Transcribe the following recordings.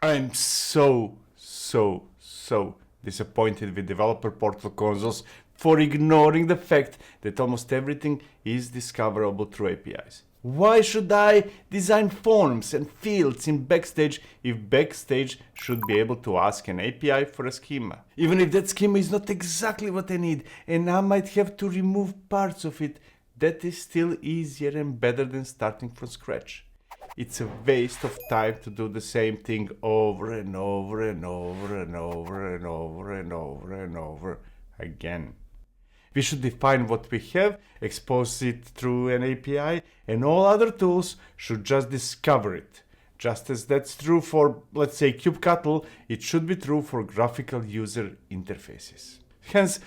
I'm so disappointed with developer portal consoles for ignoring the fact that almost everything is discoverable through APIs. Why should I design forms and fields in Backstage if Backstage should be able to ask an API for a schema? Even if that schema is not exactly what I need and I might have to remove parts of it, that is still easier and better than starting from scratch. It's a waste of time to do the same thing over and over and over and over and over and over and over again. We should define what we have, expose it through an API, and all other tools should just discover it. Just as that's true for, let's say, kubectl, it should be true for graphical user interfaces. Hence,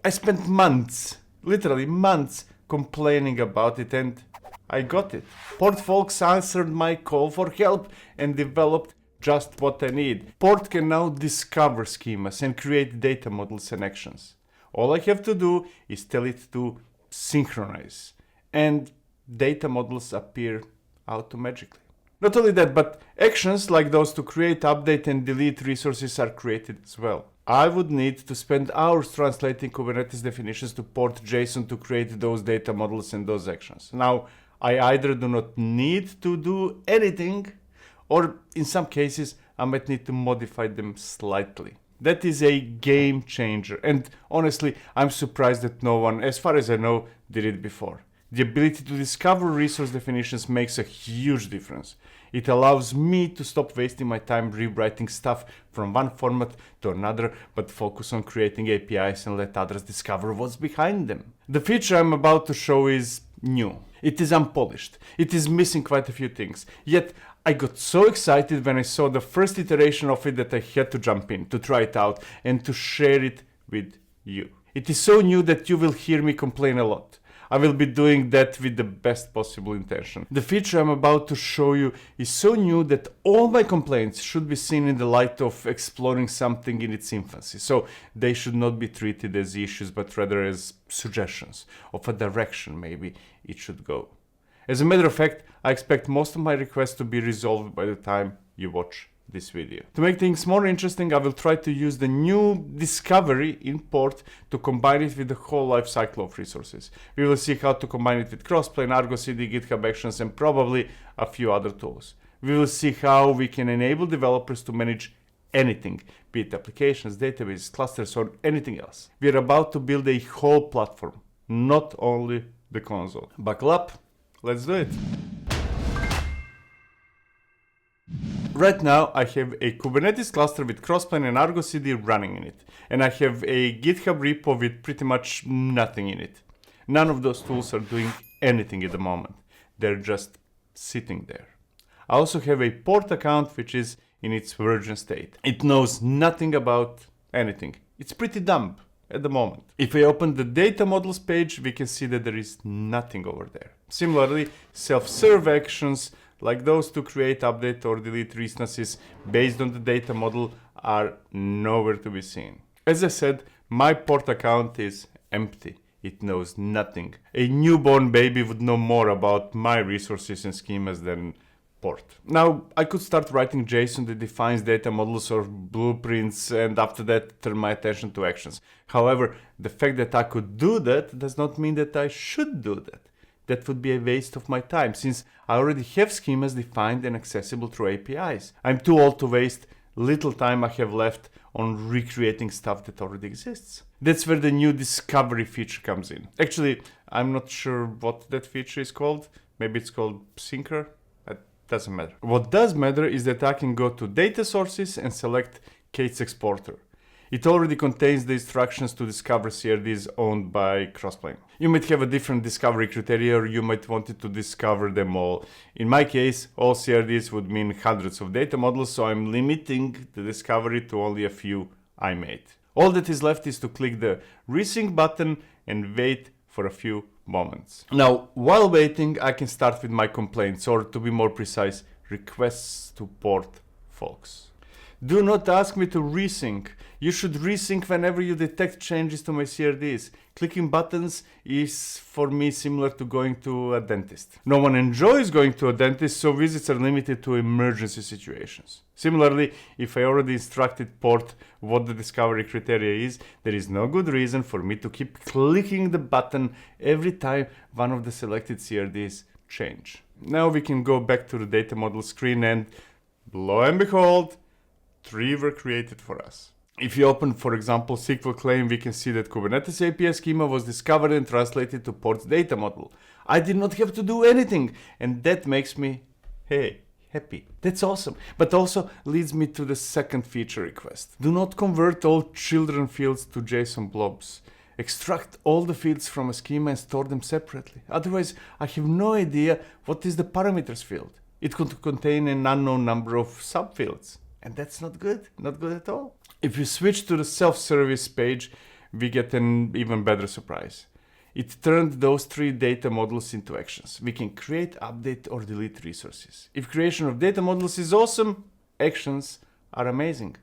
I spent months, literally months, complaining about it, and I got it. Port folks answered my call for help and developed just what I need. Port can now discover schemas and create data models and actions. All I have to do is tell it to synchronize, and data models appear automatically. Not only that, but actions like those to create, update, and delete resources are created as well. I would need to spend hours translating Kubernetes definitions to port JSON to create those data models and those actions. Now, I either do not need to do anything, or in some cases, I might need to modify them slightly. That is a game changer, and honestly, I'm surprised that no one, as far as I know, did it before. The ability to discover resource definitions makes a huge difference. It allows me to stop wasting my time rewriting stuff from one format to another, but focus on creating APIs and let others discover what's behind them. The feature I'm about to show is new. It is unpolished. It is missing quite a few things. Yet, I got so excited when I saw the first iteration of it that I had to jump in, to try it out, and to share it with you. It is so new that you will hear me complain a lot. I will be doing that with the best possible intention. The feature I'm about to show you is so new that all my complaints should be seen in the light of exploring something in its infancy. So they should not be treated as issues, but rather as suggestions of a direction maybe it should go. As a matter of fact, I expect most of my requests to be resolved by the time you watch this video. To make things more interesting, I will try to use the new discovery in Port to combine it with the whole life cycle of resources. We will see how to combine it with Crossplane, Argo CD, GitHub Actions, and probably a few other tools. We will see how we can enable developers to manage anything, be it applications, databases, clusters, or anything else. We are about to build a whole platform, not only the console. Buckle up, let's do it. Right now, I have a Kubernetes cluster with Crossplane and Argo CD running in it, and I have a GitHub repo with pretty much nothing in it. None of those tools are doing anything at the moment. They're just sitting there. I also have a port account which is in its virgin state. It knows nothing about anything. It's pretty dumb at the moment. If I open the data models page, we can see that there is nothing over there. Similarly, self-serve actions like those to create, update, or delete instances based on the data model are nowhere to be seen. As I said, my port account is empty. It knows nothing. A newborn baby would know more about my resources and schemas than port. Now, I could start writing JSON that defines data models or blueprints, and after that turn my attention to actions. However, the fact that I could do that does not mean that I should do that. That would be a waste of my time, since I already have schemas defined and accessible through APIs. I'm too old to waste little time I have left on recreating stuff that already exists. That's where the new discovery feature comes in. Actually, I'm not sure what that feature is called. Maybe it's called Syncer. That doesn't matter. What does matter is that I can go to data sources and select Case Exporter. It already contains the instructions to discover CRDs owned by Crossplane. You might have a different discovery criteria, or you might want it to discover them all. In my case, all CRDs would mean hundreds of data models, so I'm limiting the discovery to only a few I made. All that is left is to click the resync button and wait for a few moments. Now, while waiting, I can start with my complaints, or to be more precise, requests to port folks. Do not ask me to resync. You should resync whenever you detect changes to my CRDs. Clicking buttons is for me similar to going to a dentist. No one enjoys going to a dentist, so visits are limited to emergency situations. Similarly, if I already instructed port what the discovery criteria is, there is no good reason for me to keep clicking the button every time one of the selected CRDs change. Now we can go back to the data model screen and lo and behold, 3 were created for us. If you open, for example, SQL claim, we can see that Kubernetes API schema was discovered and translated to port's data model. I did not have to do anything, and that makes me, happy. That's awesome. But also leads me to the second feature request. Do not convert all children fields to JSON blobs. Extract all the fields from a schema and store them separately. Otherwise, I have no idea what is the parameters field. It could contain an unknown number of subfields. And that's not good at all. If you switch to the self-service page, we get an even better surprise. It turned those 3 data models into actions. We can create, update, or delete resources. If creation of data models is awesome, actions are amazing.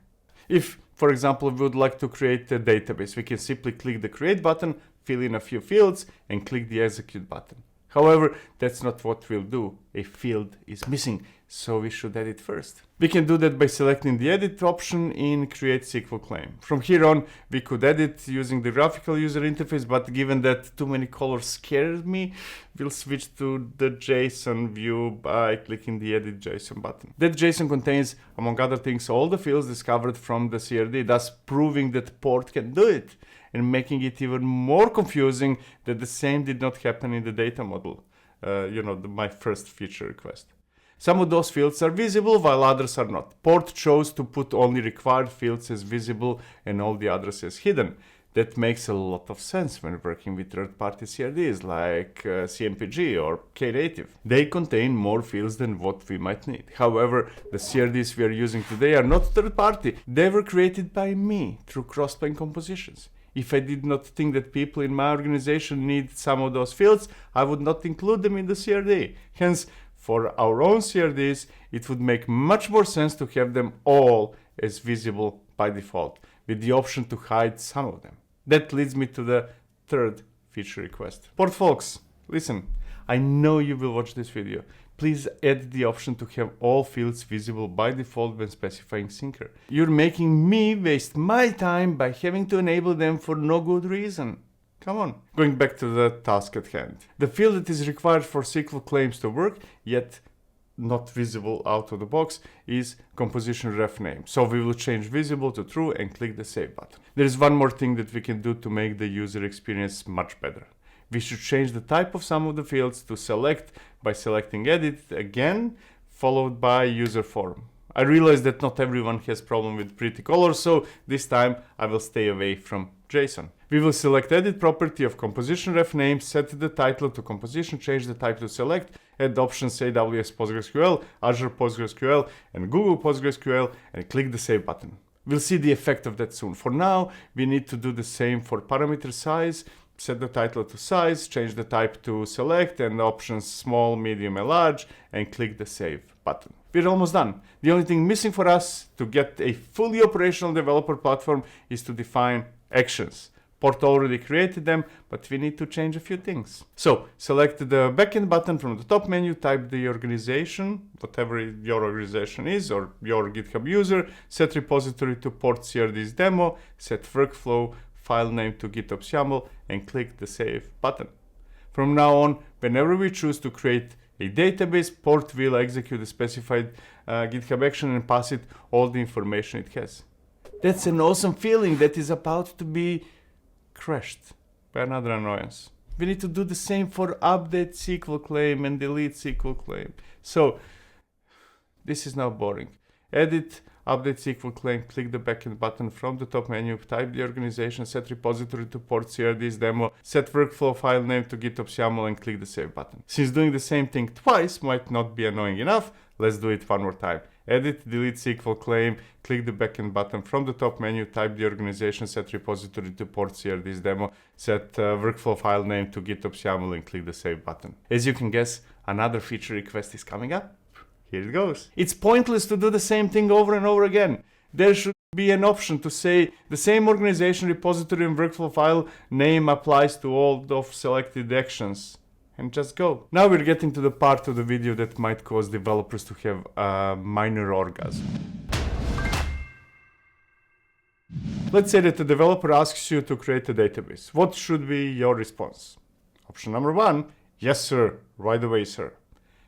If, for example, we would like to create a database, we can simply click the create button, fill in a few fields, and click the execute button. However, that's not what we'll do. A field is missing, so we should edit first. We can do that by selecting the edit option in create SQL claim. From here on, we could edit using the graphical user interface, but given that too many colors scared me, we'll switch to the JSON view by clicking the edit JSON button. That JSON contains, among other things, all the fields discovered from the CRD, thus proving that port can do it, and making it even more confusing that the same did not happen in the data model. My first feature request. Some of those fields are visible while others are not. Port chose to put only required fields as visible and all the others as hidden. That makes a lot of sense when working with third-party CRDs like CMPG or Knative. They contain more fields than what we might need. However, the CRDs we are using today are not third-party. They were created by me through Crossplane compositions. If I did not think that people in my organization need some of those fields, I would not include them in the CRD. Hence, for our own CRDs, it would make much more sense to have them all as visible by default, with the option to hide some of them. That leads me to the third feature request. Port folks, listen, I know you will watch this video. Please add the option to have all fields visible by default when specifying syncer. You're making me waste my time by having to enable them for no good reason. Come on. Going back to the task at hand. The field that is required for SQL claims to work, yet not visible out of the box, is composition ref name. So we will change visible to true and click the save button. There is one more thing that we can do to make the user experience much better. We should change the type of some of the fields to select by selecting edit again, followed by user form. I realize that not everyone has problem with pretty colors, so this time I will stay away from JSON. We will select edit property of composition ref name, set the title to composition, change the type to select, add options AWS PostgreSQL, Azure PostgreSQL, and Google PostgreSQL, and click the save button. We'll see the effect of that soon. For now, we need to do the same for parameter size, set the title to size, change the type to select, and options small, medium, and large, and click the save button. We're almost done. The only thing missing for us to get a fully operational developer platform is to define actions. Port already created them, but we need to change a few things. So select the backend button from the top menu, type the organization, whatever your organization is, or your GitHub user, set repository to port CRD's demo, set workflow, file name to GitHub YAML, and click the save button. From now on, whenever we choose to create a database, port will execute the specified GitHub action and pass it all the information it has. That's an awesome feeling that is about to be crashed by another annoyance. We need to do the same for update SQL claim and delete SQL claim. So this is now boring. Edit, update SQL claim, click the backend button from the top menu, type the organization, set repository to port CRD's demo, set workflow file name to GitHub YAML, and click the save button. Since doing the same thing twice might not be annoying enough, let's do it one more time. Edit, delete SQL claim, click the backend button from the top menu, type the organization, set repository to port CRD's demo, set workflow file name to GitHub YAML, and click the save button. As you can guess, another feature request is coming up. Here it goes. It's pointless to do the same thing over and over again. There should be an option to say the same organization repository and workflow file name applies to all of selected actions. And just go. Now we're getting to the part of the video that might cause developers to have a minor orgasm. Let's say that the developer asks you to create a database. What should be your response? Option number 1, yes sir, right away sir.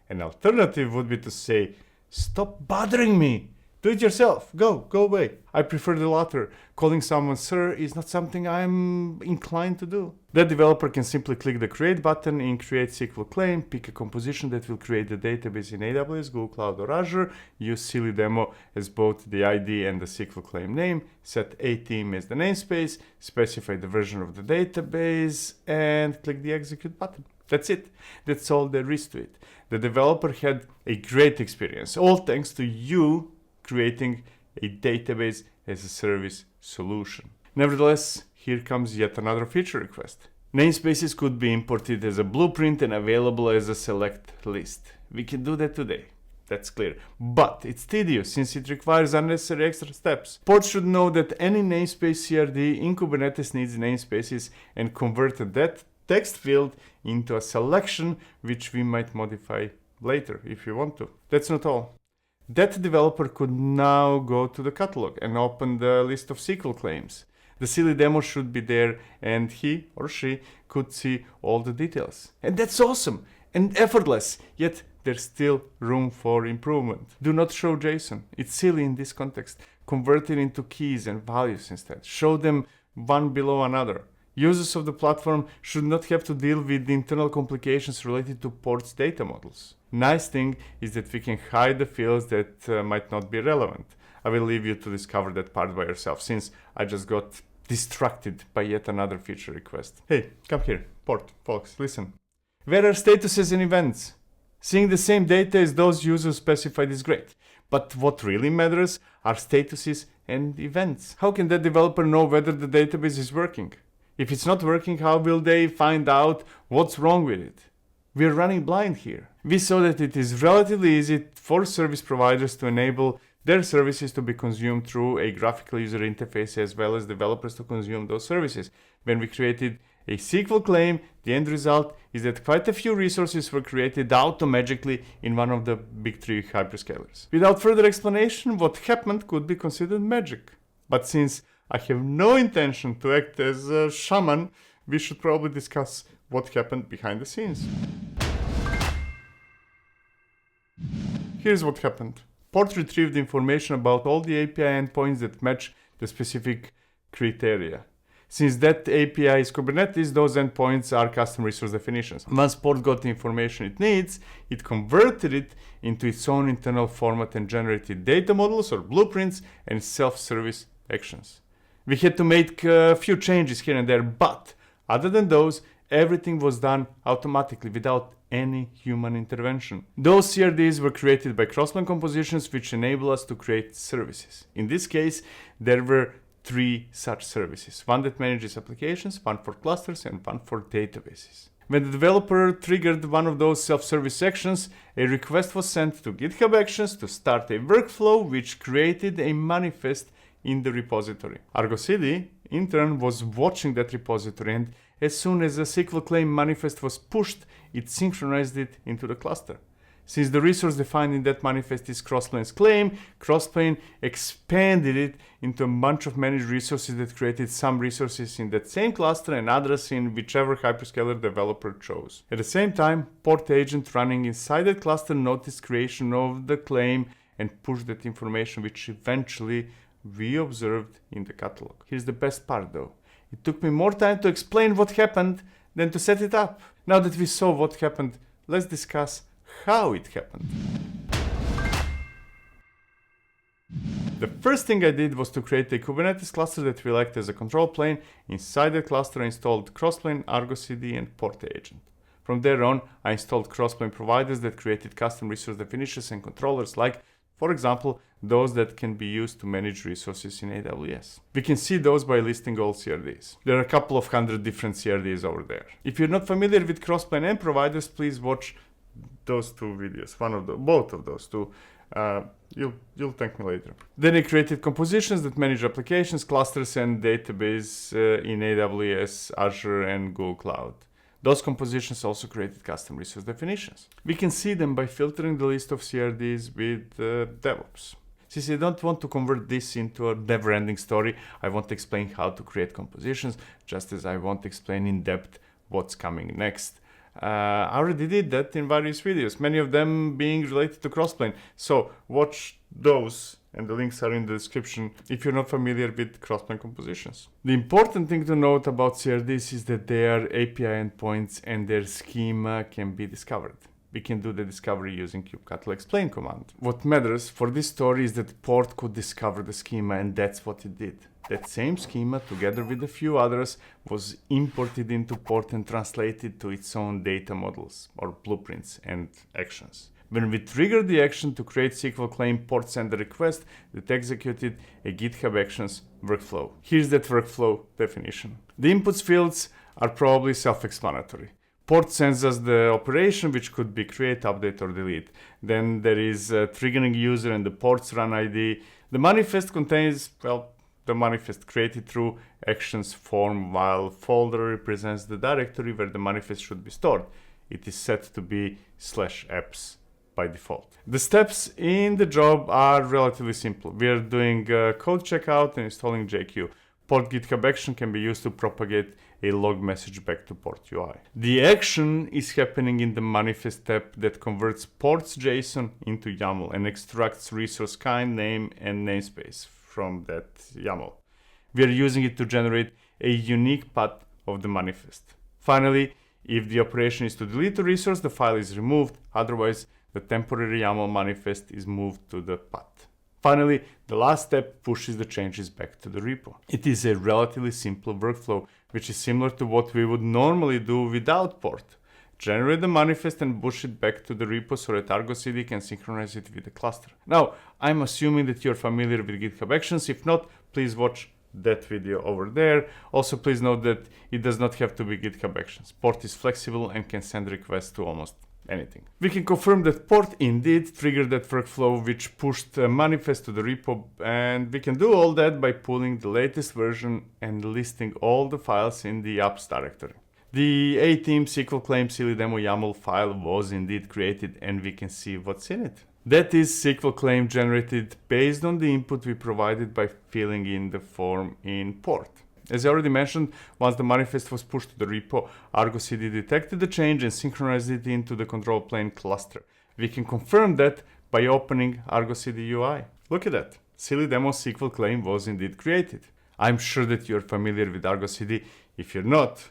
An alternative would be to say, stop bothering me. Do it yourself. Go away. I prefer the latter. Calling someone sir is not something I'm inclined to do. The developer can simply click the create button in create SQL claim, pick a composition that will create the database in AWS, Google Cloud or Azure, use silly demo as both the ID and the SQL claim name, set a team as the namespace, specify the version of the database, and click the execute button. That's it. That's all there is to it. The developer had a great experience, all thanks to you creating a database as a service solution. Nevertheless, here comes yet another feature request. Namespaces could be imported as a blueprint and available as a select list. We can do that today. That's clear. But it's tedious since it requires unnecessary extra steps. Pods should know that any namespace CRD in Kubernetes needs namespaces and convert that text field into a selection which we might modify later if you want to. That's not all. That developer could now go to the catalog and open the list of SQL claims. The silly demo should be there and he or she could see all the details. And that's awesome and effortless, yet there's still room for improvement. Do not show JSON. It's silly in this context. Convert it into keys and values instead. Show them one below another. Users of the platform should not have to deal with the internal complications related to ports data models. Nice thing is that we can hide the fields that might not be relevant. I will leave you to discover that part by yourself since I just got distracted by yet another feature request. Hey, come here, port folks, listen. Where are statuses and events? Seeing the same data as those users specified is great, but what really matters are statuses and events. How can the developer know whether the database is working? If it's not working, how will they find out what's wrong with it? We're running blind here. We saw that it is relatively easy for service providers to enable their services to be consumed through a graphical user interface as well as developers to consume those services. When we created a SQL claim, the end result is that quite a few resources were created auto-magically in one of the big three hyperscalers. Without further explanation, what happened could be considered magic. But since I have no intention to act as a shaman, we should probably discuss what happened behind the scenes. Here's what happened. Port retrieved information about all the API endpoints that match the specific criteria. Since that API is Kubernetes, those endpoints are custom resource definitions. Once Port got the information it needs, it converted it into its own internal format and generated data models or blueprints and self-service actions. We had to make a few changes here and there, but other than those, everything was done automatically without any human intervention. Those CRDs were created by Crossplane compositions which enable us to create services. In this case, there were 3 such services. One that manages applications, one for clusters, and one for databases. When the developer triggered one of those self-service actions, a request was sent to GitHub Actions to start a workflow which created a manifest in the repository. Argo CD, in turn, was watching that repository, and as soon as a SQL claim manifest was pushed, it synchronized it into the cluster. Since the resource defined in that manifest is Crossplane's claim, Crossplane expanded it into a bunch of managed resources that created some resources in that same cluster and others in whichever hyperscaler developer chose. At the same time, port agent running inside that cluster noticed creation of the claim and pushed that information, which eventually we observed in the catalog. Here's the best part though. It took me more time to explain what happened than to set it up. Now that we saw what happened, let's discuss how it happened. The first thing I did was to create a Kubernetes cluster that will act as a control plane. Inside the cluster I installed Crossplane, Argo CD, and Port Agent. From there on, I installed Crossplane providers that created custom resource definitions and controllers like, for example, those that can be used to manage resources in AWS. We can see those by listing all CRDs. There are a couple of 100 different CRDs over there. If you're not familiar with Crossplane and providers, please watch those 2 videos, both of those 2. You'll thank me later. Then he created compositions that manage applications, clusters, and database in AWS, Azure, and Google Cloud. Those compositions also created custom resource definitions. We can see them by filtering the list of CRDs with DevOps. Since I don't want to convert this into a never-ending story, I want to explain how to create compositions, just as I want to explain in depth what's coming next. I already did that in various videos, many of them being related to Crossplane. So watch those, and the links are in the description if you're not familiar with Crossplane compositions. The important thing to note about CRDs is that they are API endpoints and their schema can be discovered. We can do the discovery using kubectl explain command. What matters for this story is that port could discover the schema, and that's what it did. That same schema, together with a few others, was imported into port and translated to its own data models, or blueprints and actions. When we triggered the action to create SQL claim, port sent a request that executed a GitHub Actions workflow. Here's that workflow definition. The inputs fields are probably self-explanatory. Port sends us the operation, which could be create, update, or delete. Then there is a triggering user and the port's run ID. The manifest contains, the manifest created through actions form, while folder represents the directory where the manifest should be stored. It is set to be /apps by default. The steps in the job are relatively simple. We are doing code checkout and installing JQ. Port GitHub action can be used to propagate a log message back to port UI. The action is happening in the manifest tab that converts ports JSON into YAML and extracts resource kind, name, and namespace from that YAML. We are using it to generate a unique path of the manifest. Finally, if the operation is to delete a resource, the file is removed. Otherwise, the temporary YAML manifest is moved to the path. Finally, the last step pushes the changes back to the repo. It is a relatively simple workflow, which is similar to what we would normally do without port. Generate the manifest and push it back to the repo so that Argo CD can synchronize it with the cluster. Now, I'm assuming that you're familiar with GitHub Actions. If not, please watch that video over there. Also, please note that it does not have to be GitHub Actions. Port is flexible and can send requests to almost anything. We can confirm that port indeed triggered that workflow which pushed a manifest to the repo, and we can do all that by pulling the latest version and listing all the files in the apps directory. The A-Team SQL Claim Silly Demo YAML file was indeed created, and we can see what's in it. That is SQL claim generated based on the input we provided by filling in the form in port. As I already mentioned, once the manifest was pushed to the repo, Argo CD detected the change and synchronized it into the control plane cluster. We can confirm that by opening Argo CD UI. Look at that. Silly Demo SQL claim was indeed created. I'm sure that you're familiar with Argo CD. If you're not,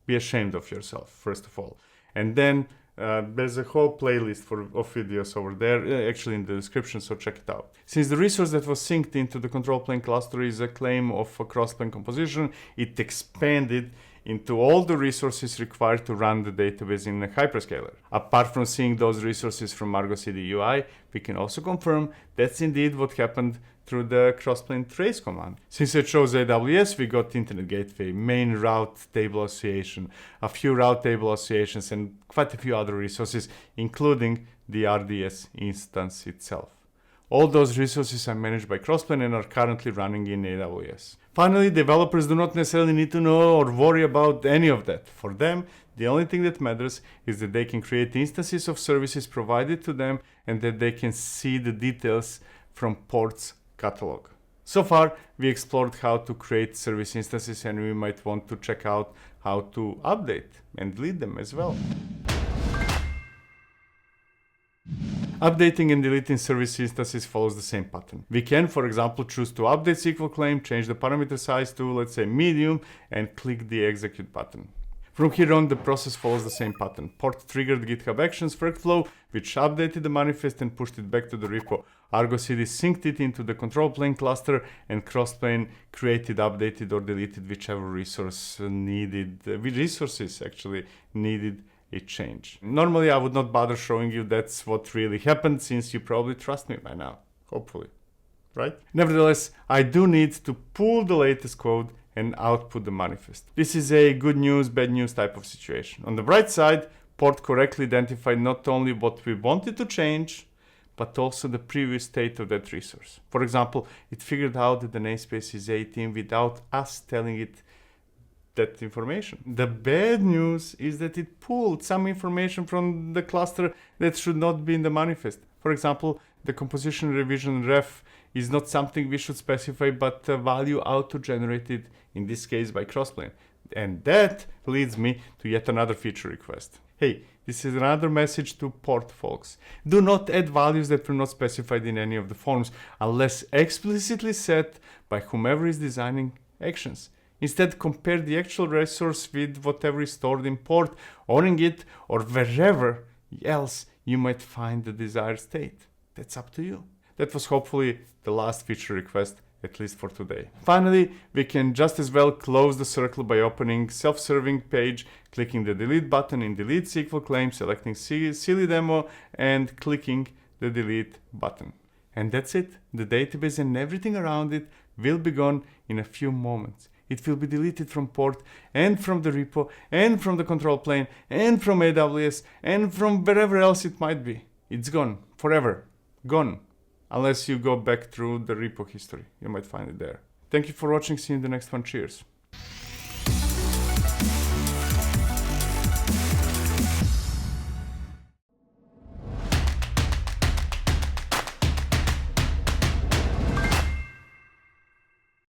be ashamed of yourself, first of all. And then there's a whole playlist of videos over there, actually in the description, so check it out. Since the resource that was synced into the control plane cluster is a claim of a crossplane composition, it expanded into all the resources required to run the database in a hyperscaler. Apart from seeing those resources from Argo CD UI, we can also confirm that's indeed what happened through the Crossplane trace command. Since I chose AWS, we got Internet Gateway, main route table association, a few route table associations, and quite a few other resources, including the RDS instance itself. All those resources are managed by Crossplane and are currently running in AWS. Finally, developers do not necessarily need to know or worry about any of that. For them, the only thing that matters is that they can create instances of services provided to them and that they can see the details from ports catalog. So far, we explored how to create service instances, and we might want to check out how to update and delete them as well. Updating and deleting service instances follows the same pattern. We can, for example, choose to update SQL claim, change the parameter size to, let's say, medium, and click the execute button. From here on, the process follows the same pattern. Port triggered GitHub Actions workflow, which updated the manifest and pushed it back to the repo. Argo CD synced it into the control plane cluster, and Crossplane created, updated, or deleted whichever resources needed a change. Normally, I would not bother showing you that's what really happened, since you probably trust me by now, hopefully, right? Nevertheless, I do need to pull the latest code and output the manifest. This is a good news, bad news type of situation. On the bright side, port correctly identified not only what we wanted to change, but also the previous state of that resource. For example, it figured out that the namespace is 18 without us telling it that information. The bad news is that it pulled some information from the cluster that should not be in the manifest. For example, the composition revision ref is not something we should specify, but a value auto-generated, in this case by Crossplane. And that leads me to yet another feature request. Hey, this is another message to port folks. Do not add values that were not specified in any of the forms unless explicitly set by whomever is designing actions. Instead, compare the actual resource with whatever is stored in port, or in Git, or wherever else you might find the desired state. That's up to you. That was hopefully the last feature request, at least for today. Finally, we can just as well close the circle by opening self-serving page, clicking the delete button in delete SQL claim, selecting silly demo, and clicking the delete button. And that's it. The database and everything around it will be gone in a few moments. It will be deleted from port and from the repo and from the control plane and from AWS and from wherever else it might be. It's gone forever. Gone. Unless you go back through the repo history. You might find it there. Thank you for watching. See you in the next one. Cheers.